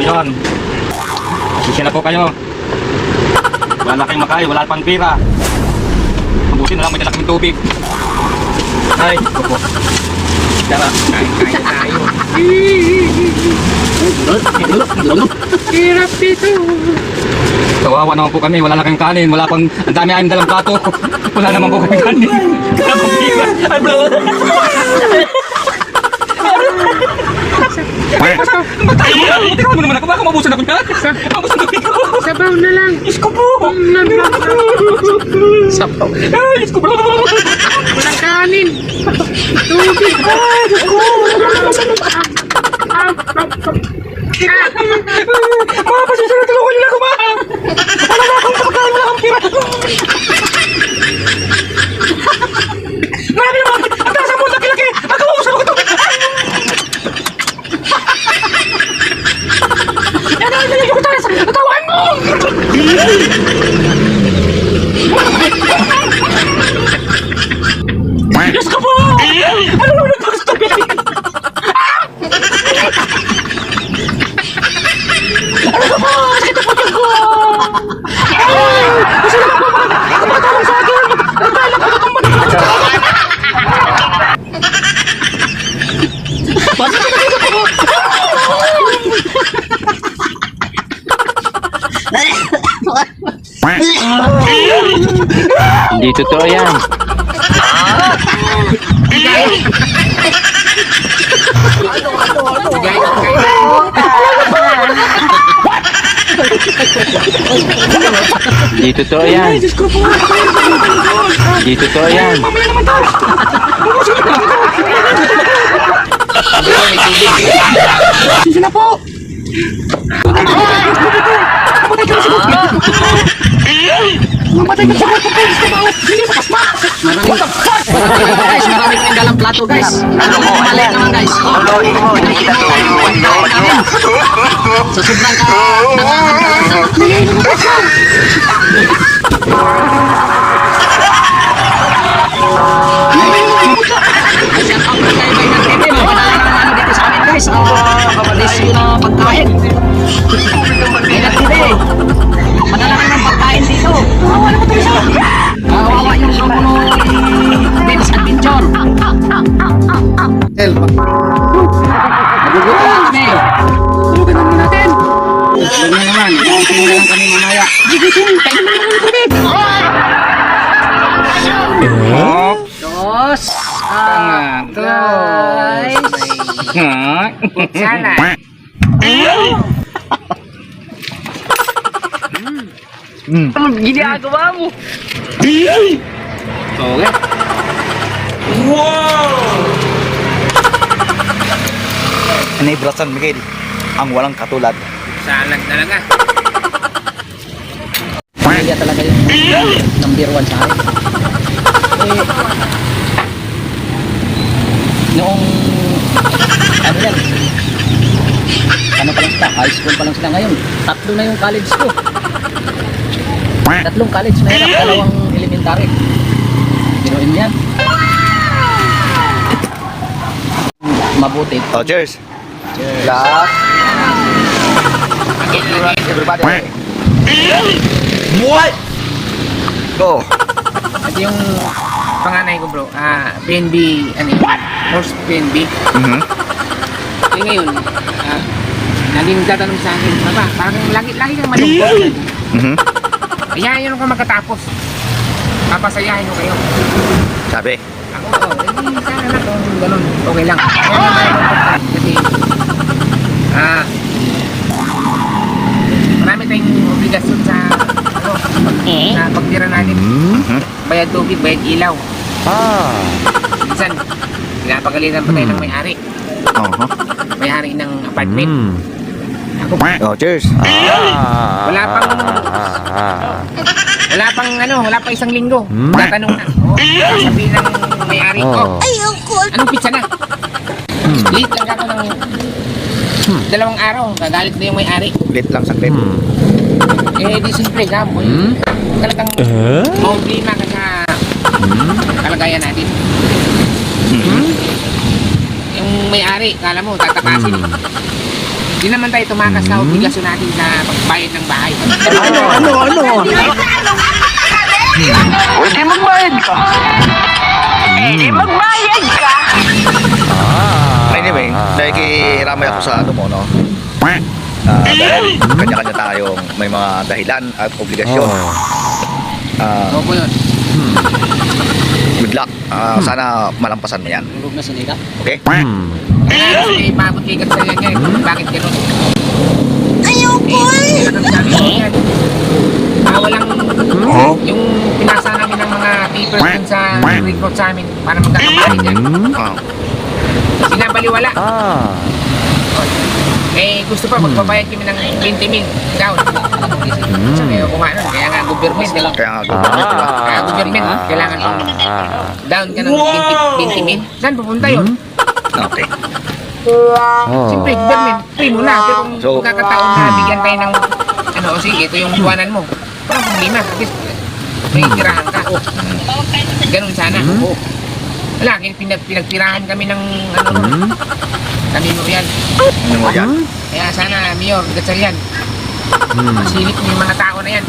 yun. Pasensya na po kayo. Wala na kayong makain, wala pang pira. Mabuti na lang, may dala kaming tubig. Ay, opo. Tara, kain tayo. Hirap dito. Kawawa naman po kami, wala na kayong kanin, wala pang, ang dami ayong dalang plato. Wala naman po kami kanin. Wala pang pira. Ay, bro. Matay mo lang! Tingnan mo naman ako, baka mabusan ako yan! Mabusan ako! Sabaw na lang. Diyos ko po! Sabaw. Ay, Diyos ko po! Walang kanin. Tubig. Ay, Diyos ko! Mga pasensya na, tulungan nila ako, ma! Wala na akong pagkain, wala akong pira! Marami naman! Ang taas ang mundo, laki-laki! Ang kawawasan ako ito! Nalagyan ko tayo sa katawan mo! Diyos ko po! Ano naman ang gusto ko? Ano ko po? Sakit na po dyan ko! Gusto naman po makatawang sa akin! Nagtala ko na itong manipula! Bakit ka na dito po? Hindi totoo yan. Hindi totoo yan. Hindi totoo yan. Sige na po! Mamatay ka sa mga guys! Hindi sa kasma! Guys, marami kayong dalang plato, guys. Ano ko, mali naman, guys. Sa sobrang dito sa amin, guys. Kapalisyo na pagkain. Ingat din eh. Madala ng pagkain dito. Kawawa naman tayo sa kawawa yung Romulo Ben's Adventure. Nagugutom na kami. Tulugan naman natin. Tulugan na naman. Tulugan na lang kami mamaya. Gigitin. Tayo naman ng tubig. Dos. Guys. Sana. Anong ginagawa mo? Okay. Inibrasan Miguel ang walang katulad. Salag talaga. Pamilya talaga yung number 1 sa akin. Eh, noong ano yan, ano pa lang sila, high school pa lang sila ngayon. 3 na yung college ko. 3 college na yan, 2 elementary. Binuin yan. Mabuti. Oh, cheers. Cheers. Last. Everybody. What? Go. At yung panganay ko bro, PNB, ano yun? Horse PNB. Eh ngayon, naging tatanong sa akin, Papa, parang lagi kang malungkot. Kaya yun kung magkatapos, papasayahin ko kayo. Sabi. Ako, hindi sana na kung ganun, okay lang. Kaya naman malungkot kasi, marami tayong obligasyon sa, na pagtira natin. Bayad tubig, bayad ilaw. Minsan, pinapagalitan pa tayo ng may-ari. May-ari ng apartment. Ako, Oh, cheers. wala pang isang linggo. Tatanong na. Sabihin ng may-ari ko. Anong pizza na? Late lang ako ng 2 araw. Gagalit na yung may-ari. Lit lang saglit. Eh, di siyempre ka mo. Talagang problema ka sa kalagayan natin. Yung may-ari, kala mo, tatapasin. Hindi naman tayo tumakas sa obligasyon natin sa pagbayad ng bahay. Anyway, nakikiramay ako sa ano mo, no? Dahil kanya-kanya tayong may mga dahilan at obligasyon. Opo yun. Good luck. Sana malampasan mo yan. Tulog na sinika. Okay? Kaya gusto niya ipabot kay Gatsayan niya. Bakit gano'n? Ayoko eh! Sabi ko yan. Walang yung pinasa namin ng mga papers dun sa report sa amin para magkakabahin yan. Sinabaliwala. Eh gusto pa magbabayad kami ng 20 mil down. Sabi ko nga nun, kaya nga government. Kaya nga, government, diba? Kaya government, kailangan down ka ng 20 mil. Saan pupunta yun? Okay. Siyempre, government, free mo na. Pero kung So- magkakataon na bigyan tayo ng ano, o sige, ito yung buwanan mo. Parang problema. At least, may tirahan ka. Ganun sana. Wala, pinagtirahan kami ng ano, kami mo yan. Ano mo yan? Kaya sana, Mayor, Gatchalian, masilip mo yung mga tao na yan.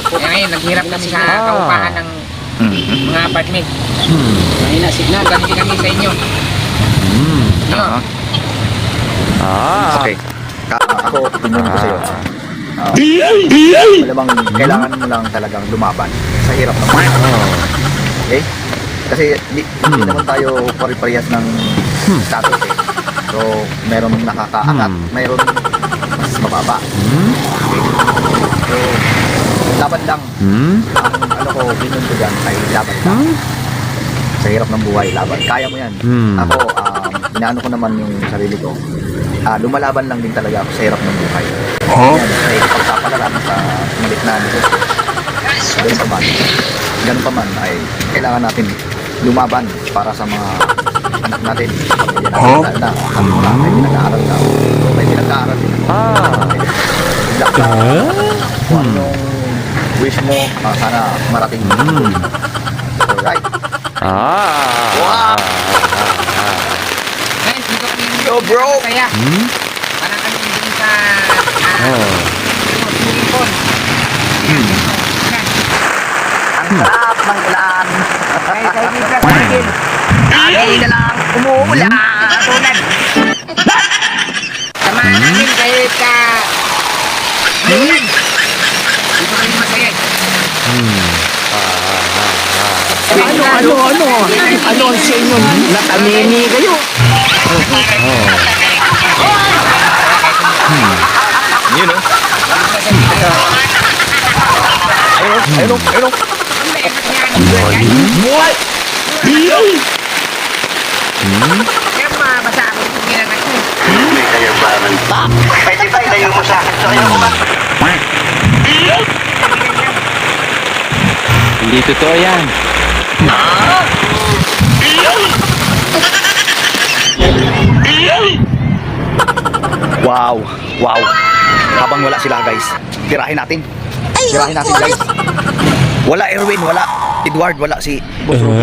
Kaya ngayon, naghirap kami sa kaupahan ng mga apartment. Mahina signal. Ganti kami sa inyo. Mayor, Okay. Ako, opinion ko sa'yo. Malamang kailangan mo lang talagang lumaban sa hirap ng buhay. Okay? Kasi hindi naman tayo pare-parehas ng status eh. So, meron nakakaangat, meron mas mababa. Okay? So, laban lang. Ang ano ko, opinion ko dyan ay laban lang. Sa hirap ng buhay, laban. Kaya mo yan. Ako, inaano ko naman yung sarili ko. Lumalaban lang din talaga ako sa hirap ng buhay. Yan, ay pagpapalaran sa malit na negosyo. Ganun pa man ay kailangan natin lumaban para sa mga anak natin. Pamilya natin na may pinag-aaral na. May pinag-aaral din. Good luck na. Kung ano yung wish mo, sana marating mo. Alright. Wow! guys, dito kami yung Yo, bro! Kaya, parang kami yung sa swimming pool. Yan. Ang sarap ng ulan. Guys, ay dito sa akin. Lagi na lang umuulan. Tulad. Samahan namin kahit ka ulan. Dito kami masaya. Ano ang sa inyo? Natamini kayo. Yun o. Ayun o. What? Kaya mabasa ako kung ginangat ko. Pwede ba ilayo mo sa akin? Ayaw ko ba? Hindi totoo yan. Wow. Habang wala sila guys, tirahin natin guys. Wala Erwin, wala Edward, wala si Boss Ruby.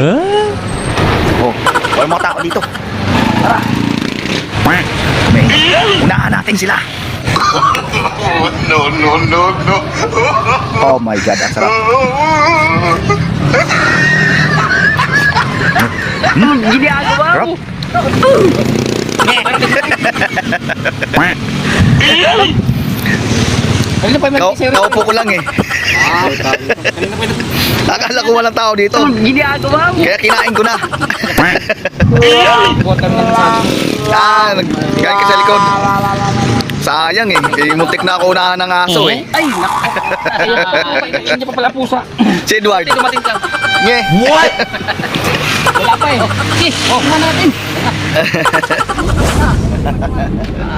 Oh, wala mga tao dito. Tara. Okay. Unahan natin sila. No. Oh my God, ang sarap. Ginagawa mo. Kaupo ko lang eh. Akala ko walang tao dito. Ginagawa mo. Kaya kinain ko na. Nagkain ka sa likod. Sayang eh. Muntik na ako unahan ng aso eh. Ay, naku. Hindi pa pala pusa. Si Edward. Dumating ka. Nge. What? Wala pa eh. Okay, na natin.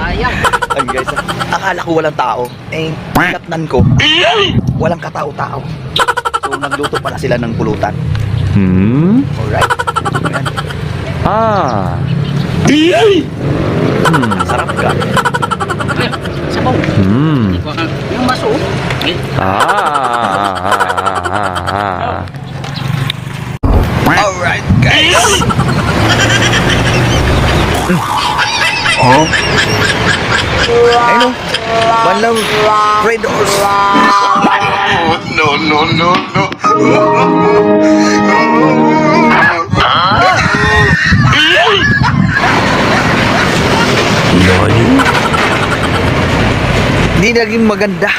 Ayang. Ay guys, akala ko walang tao. Eh, katnan ko. Walang katao-tao. So, nagluto pala sila ng pulutan. Alright. Ayan. Sarap ka. Sabaw. Yung maso. Alright guys. Ayun o. One Love Red Horse. Hindi naging maganda.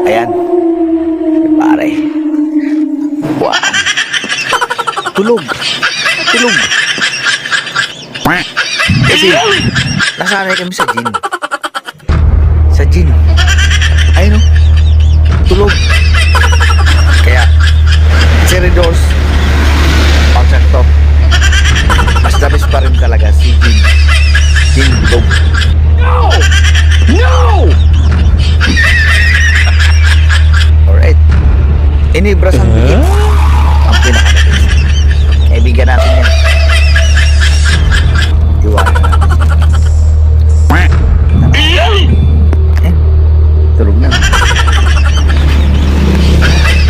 Ayan. Pare. Wow. Tulog. Tulog. Kasi nasanay kami sa gin. Sa gin. Ayun o. Tulog. Kaya si Red Horse pagsakto. Mas dabis pa rin talaga si gin. Gin dog. No! No! Alright. Inibras ang gin. Ang pinakadabis. Kaibigan natin yan. Iwanan natin. Tulog na.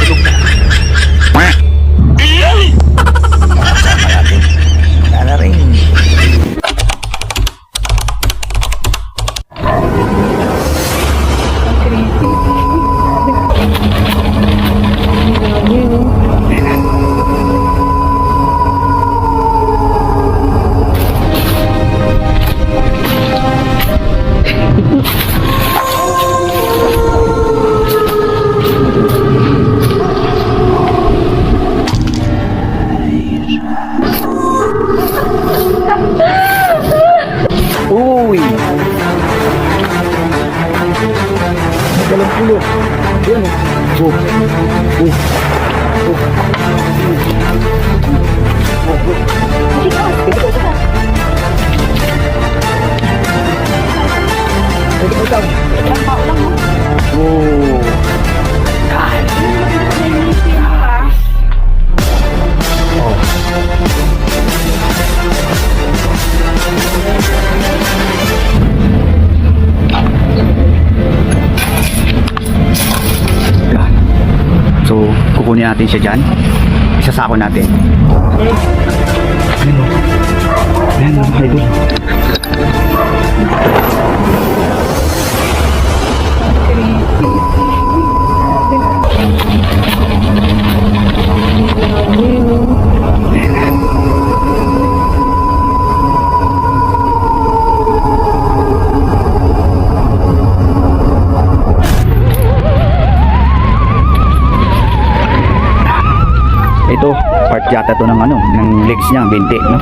Tulog na. Sama natin. Sana rin. Uy! Dalang pulo. Yan o. So, kukunin natin siya dyan. Isasako natin. Ayan, mga idol. Ito, part yata to ng ano, ng legs niya, binti, no?